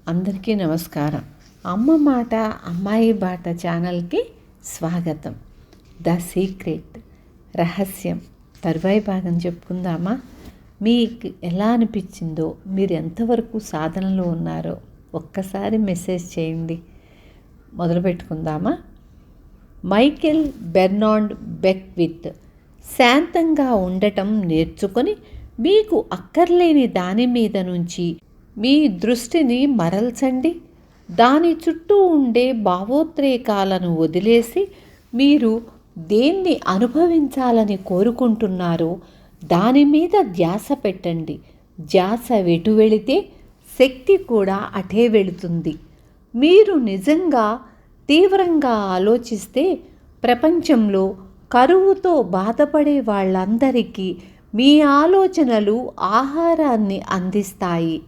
అందరికీ నమస్కారం. అమ్మ మాట అమ్మాయి బాట ఛానల్కి స్వాగతం. ద సీక్రెట్ రహస్యం తరువాయి భాగం చెప్పుకుందామా? మీకు ఎలా అనిపించిందో, మీరు ఎంతవరకు సాధనలో ఉన్నారో ఒక్కసారి మెసేజ్ చేయండి. మొదలు పెట్టుకుందామా? మైకెల్ బెర్నార్డ్ బెక్విత్ శాంతంగా ఉండటం నేర్చుకొని మీకు అక్కర్లేని దాని మీద నుంచి మీ దృష్టిని మరల్చండి. దాని చుట్టూ ఉండే భావోద్రేకాలను వదిలేసి మీరు దేన్ని అనుభవించాలని కోరుకుంటున్నారో దాని మీద ధ్యాస పెట్టండి. ధ్యాస ఎటు వెళితే శక్తి కూడా అటే వెళుతుంది. మీరు నిజంగా తీవ్రంగా ఆలోచిస్తే ప్రపంచంలో కరువుతో బాధపడే వాళ్ళందరికీ మీ ఆలోచనలు ఆహారాన్ని అందిస్తాయి.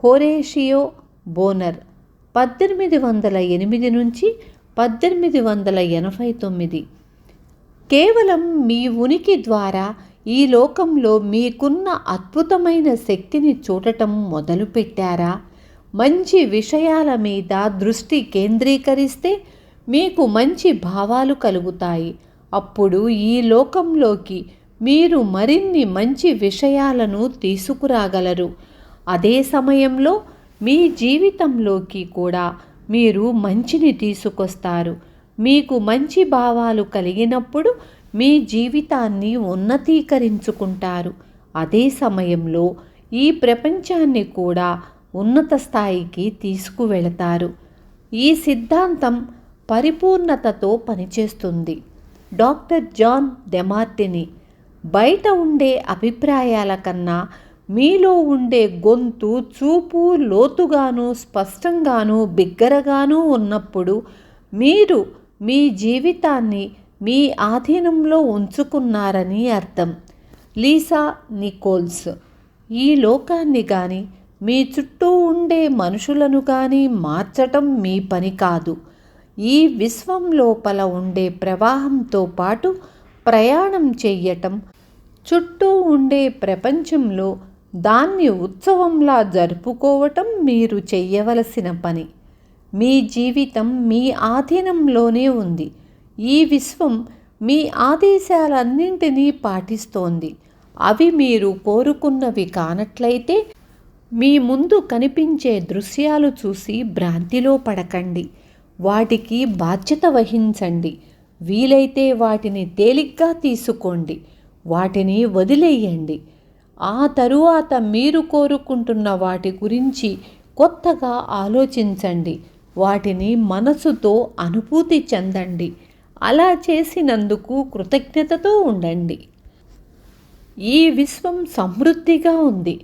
హోరేషియో బోనర్ 1808 నుంచి 1889. కేవలం మీ ఉనికి ద్వారా ఈ లోకంలో మీకున్న అద్భుతమైన శక్తిని చూడటం మొదలుపెట్టారా? మంచి విషయాల మీద దృష్టి కేంద్రీకరిస్తే మీకు మంచి భావాలు కలుగుతాయి. అప్పుడు ఈ లోకంలోకి మీరు మరిన్ని మంచి విషయాలను తీసుకురాగలరు. అదే సమయంలో మీ జీవితంలోకి కూడా మీరు మంచిని తీసుకొస్తారు. మీకు మంచి భావాలు కలిగినప్పుడు మీ జీవితాన్ని ఉన్నతీకరించుకుంటారు. అదే సమయంలో ఈ ప్రపంచాన్ని కూడా ఉన్నత స్థాయికి తీసుకువెళతారు. ఈ సిద్ధాంతం పరిపూర్ణతతో పనిచేస్తుంది. డాక్టర్ జాన్ డెమార్టిని బయట ఉండే అభిప్రాయాల కన్నా మీలో ఉండే గొంతు, చూపు లోతుగాను స్పష్టంగాను బిగ్గరగాను ఉన్నప్పుడు మీరు మీ జీవితాన్ని మీ ఆధీనంలో ఉంచుకున్నారని అర్థం. లీసా నికోల్స్ ఈ లోకాన్ని కానీ మీ చుట్టూ ఉండే మనుషులను కానీ మార్చటం మీ పని కాదు. ఈ విశ్వం లోపల ఉండే ప్రవాహంతో పాటు ప్రయాణం చెయ్యటం, చుట్టూ ఉండే ప్రపంచంలో దాన్ని ఉత్సవంలా జరుపుకోవటం మీరు చెయ్యవలసిన పని. మీ జీవితం మీ ఆధీనంలోనే ఉంది. ఈ విశ్వం మీ ఆదేశాలన్నింటినీ పాటిస్తోంది. అవి మీరు కోరుకున్నవి కానట్లయితే మీ ముందు కనిపించే దృశ్యాలు చూసి భ్రాంతిలో పడకండి. వాటికి బాధ్యత వహించండి. వీలైతే వాటిని తేలిగ్గా తీసుకోండి. వాటిని వదిలేయండి. ఆ తరువాత మీరు కోరుకుంటున్న వాటి గురించి కొత్తగా ఆలోచించండి. వాటిని మనసుతో అనుభూతి చెందండి. అలా చేసినందుకు కృతజ్ఞతతో ఉండండి. ఈ విశ్వం సమృద్ధిగా ఉంది.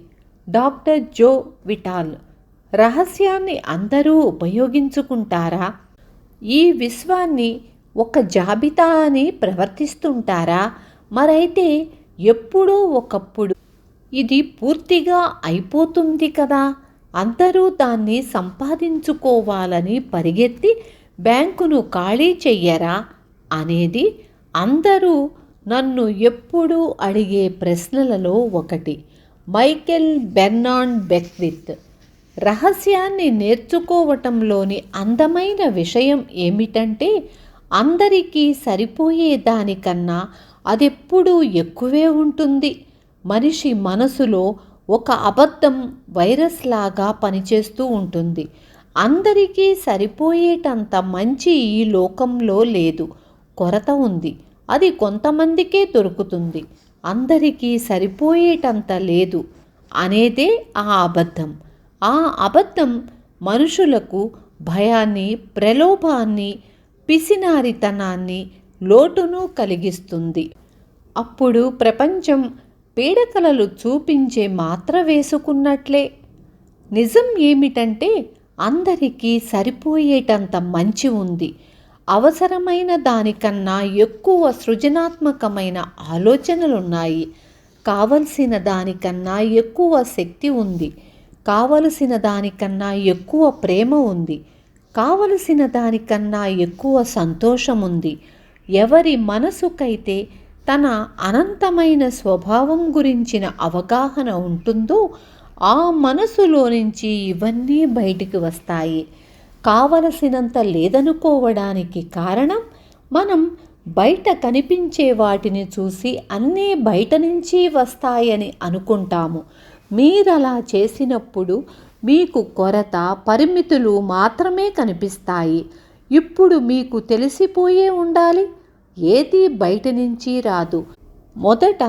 డాక్టర్ జో విటాల్ రహస్యాన్ని అందరూ ఉపయోగించుకుంటారా? ఈ విశ్వాన్ని ఒక జాబితా అని ప్రవర్తిస్తుంటారా? మరైతే ఎప్పుడో ఒకప్పుడు ఇది పూర్తిగా అయిపోతుంది కదా, అందరూ దాన్ని సంపాదించుకోవాలని పరిగెత్తి బ్యాంకును ఖాళీ చెయ్యరా అనేది అందరూ నన్ను ఎప్పుడూ అడిగే ప్రశ్నలలో ఒకటి. మైకెల్ బెర్నార్డ్ బెక్విత్ రహస్యాన్ని నేర్చుకోవటంలోని అందమైన విషయం ఏమిటంటే అందరికీ సరిపోయే దానికన్నా అదెప్పుడూ ఎక్కువే ఉంటుంది. మనిషి మనసులో ఒక అబద్ధం వైరస్ లాగా పనిచేస్తూ ఉంటుంది. అందరికీ సరిపోయేటంత మంచి ఈ లోకంలో లేదు, కొరత ఉంది. అది కొంతమందికే దొరుకుతుంది. అందరికీ సరిపోయేటంత లేదు అనేదే ఆ అబద్ధం. ఆ అబద్ధం మనుషులకు భయాన్ని, ప్రలోభాన్ని, పిసినారితనాన్ని, లోటును కలిగిస్తుంది. అప్పుడు ప్రపంచం పీడకలలు చూపించే మాత్ర వేసుకున్నట్లే. నిజం ఏమిటంటే అందరికీ సరిపోయేటంత మంచి ఉంది. అవసరమైన దానికన్నా ఎక్కువ సృజనాత్మకమైన ఆలోచనలున్నాయి. కావలసిన దానికన్నా ఎక్కువ శక్తి ఉంది. కావలసిన దానికన్నా ఎక్కువ ప్రేమ ఉంది. కావలసిన దానికన్నా ఎక్కువ సంతోషం ఉంది. ఎవరి మనసుకైతే తన అనంతమైన స్వభావం గురించిన అవగాహన ఉంటుందో ఆ మనసులో నుంచి ఇవన్నీ బయటికి వస్తాయి. కావలసినంత లేదనుకోవడానికి కారణం మనం బయట కనిపించే వాటిని చూసి అన్నీ బయట నుంచి వస్తాయని అనుకుంటాము. మీరలా చేసినప్పుడు మీకు కొరత, పరిమితులు మాత్రమే కనిపిస్తాయి. ఇప్పుడు మీకు తెలిసిపోయే ఉండాలి, ఏది బయట నుంచి రాదు. మొదట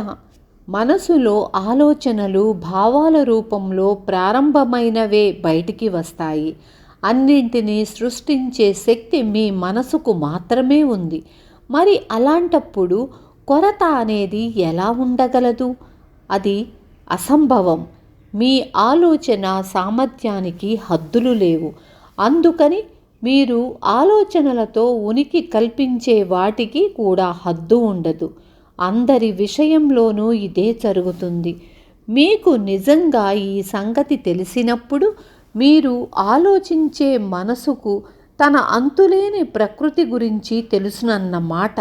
మనసులో ఆలోచనలు భావాల రూపంలో ప్రారంభమైనవే బయటికి వస్తాయి. అన్నింటినీ సృష్టించే శక్తి మీ మనసుకు మాత్రమే ఉంది. మరి అలాంటప్పుడు కొరత అనేది ఎలా ఉండగలదు? అది అసంభవం. మీ ఆలోచన సామర్థ్యానికి హద్దులు లేవు. అందుకని మీరు ఆలోచనలతో ఉనికి కల్పించే వాటికి కూడా హద్దు ఉండదు. అందరి విషయంలోనూ ఇదే జరుగుతుంది. మీకు నిజంగా ఈ సంగతి తెలిసినప్పుడు మీరు ఆలోచించే మనసుకు తన అంతులేని ప్రకృతి గురించి తెలుసునన్నమాట.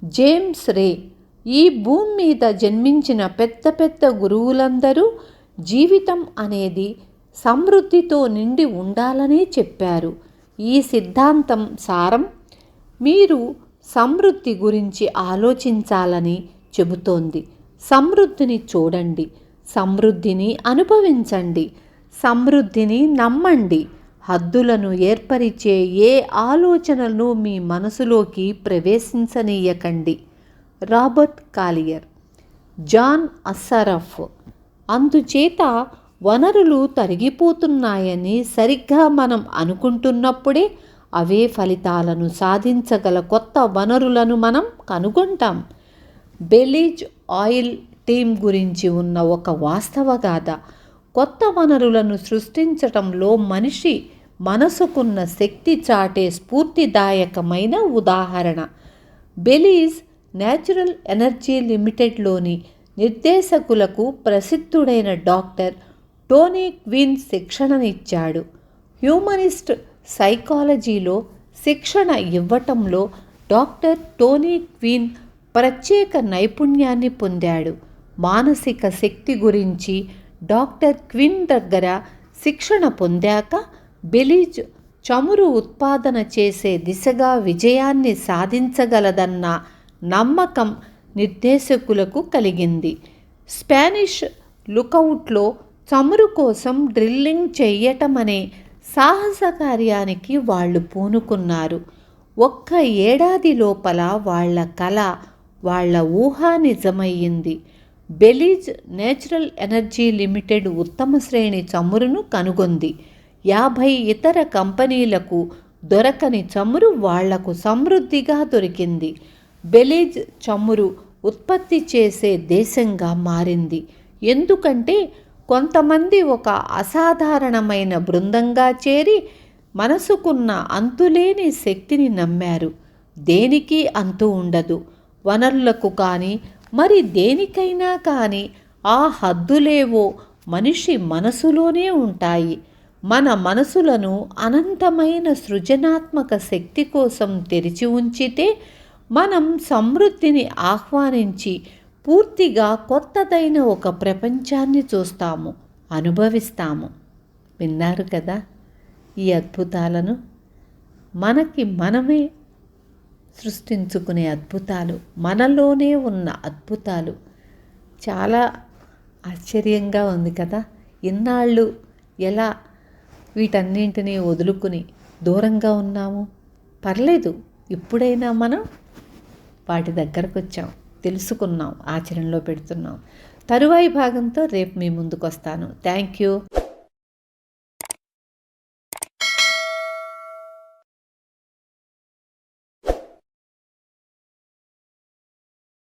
జేమ్స్ రే ఈ భూమి మీద జన్మించిన పెద్ద పెద్ద గురువులందరూ జీవితం అనేది సమృద్ధితో నిండి ఉండాలనే చెప్పారు. ఈ సిద్ధాంతం సారం మీరు సమృద్ధి గురించి ఆలోచించాలని చెబుతోంది. సమృద్ధిని చూడండి, సమృద్ధిని అనుభవించండి, సమృద్ధిని నమ్మండి. హద్దులను ఏర్పరిచే ఏ ఆలోచనలను మీ మనసులోకి ప్రవేశించనీయకండి. రాబర్ట్ కాలియర్. జాన్ అస్సరఫ్. అందుచేత వనరులు తరిగిపోతున్నాయని సరిగ్గా మనం అనుకుంటున్నప్పుడే అవే ఫలితాలను సాధించగల కొత్త వనరులను మనం కనుగొంటాం. బెలీజ్ ఆయిల్ టీం గురించి ఉన్న ఒక వాస్తవ గాథ కొత్త వనరులను సృష్టించటంలో మనిషి మనసుకున్న శక్తి చాటే స్ఫూర్తిదాయకమైన ఉదాహరణ. బెలీజ్ న్యాచురల్ ఎనర్జీ లిమిటెడ్లోని నిర్దేశకులకు ప్రసిద్ధుడైన డాక్టర్ టోనీ క్విన్ శిక్షణనిచ్చాడు. హ్యూమనిస్ట్ సైకాలజీలో శిక్షణ ఇవ్వటంలో డాక్టర్ టోనీ క్విన్ ప్రత్యేక నైపుణ్యాన్ని పొందాడు. మానసిక శక్తి గురించి డాక్టర్ క్విన్ దగ్గర శిక్షణ పొందాక బెలీజ్ చమురు ఉత్పాదన చేసే దిశగా విజయాన్ని సాధించగలదన్న నమ్మకం నిర్దేశకులకు కలిగింది. స్పానిష్ లుకౌట్లో చమురు కోసం డ్రిల్లింగ్ చెయ్యటమనే సాహస కార్యానికి వాళ్ళు పూనుకున్నారు. ఒక్క ఏడాది లోపల వాళ్ళ కల, వాళ్ళ ఊహ నిజమయ్యింది. బెలీజ్ నేచురల్ ఎనర్జీ లిమిటెడ్ ఉత్తమ శ్రేణి చమురును కనుగొంది. 50 ఇతర కంపెనీలకు దొరకని చమురు వాళ్లకు సమృద్ధిగా దొరికింది. బెలీజ్ చమురు ఉత్పత్తి చేసే దేశంగా మారింది. ఎందుకంటే కొంతమంది ఒక అసాధారణమైన బృందంగా చేరి మనసుకున్న అంతులేని శక్తిని నమ్మారు. దేనికి అంతు ఉండదు. వనరులకు కానీ మరి దేనికైనా కానీ ఆ హద్దులేవో మనిషి మనసులోనే ఉంటాయి. మన మనసులను అనంతమైన సృజనాత్మక శక్తి కోసం తెరిచి ఉంచితే మనం సమృద్ధిని ఆహ్వానించి పూర్తిగా కొత్తదైన ఒక ప్రపంచాన్ని చూస్తాము, అనుభవిస్తాము. విన్నారు కదా ఈ అద్భుతాలను? మనకి మనమే సృష్టించుకునే అద్భుతాలు, మనలోనే ఉన్న అద్భుతాలు. చాలా ఆశ్చర్యంగా ఉంది కదా. ఇన్నాళ్ళు ఎలా వీటన్నింటినీ వదులుకుని దూరంగా ఉన్నాము. పర్లేదు, ఇప్పుడైనా మనం వాటి దగ్గరకు వచ్చాం, తెలుసుకున్నాం, ఆచరణలో పెడుతున్నాం. తరువాయి భాగంతో రేపు మీ ముందుకు వస్తాను. Thank you.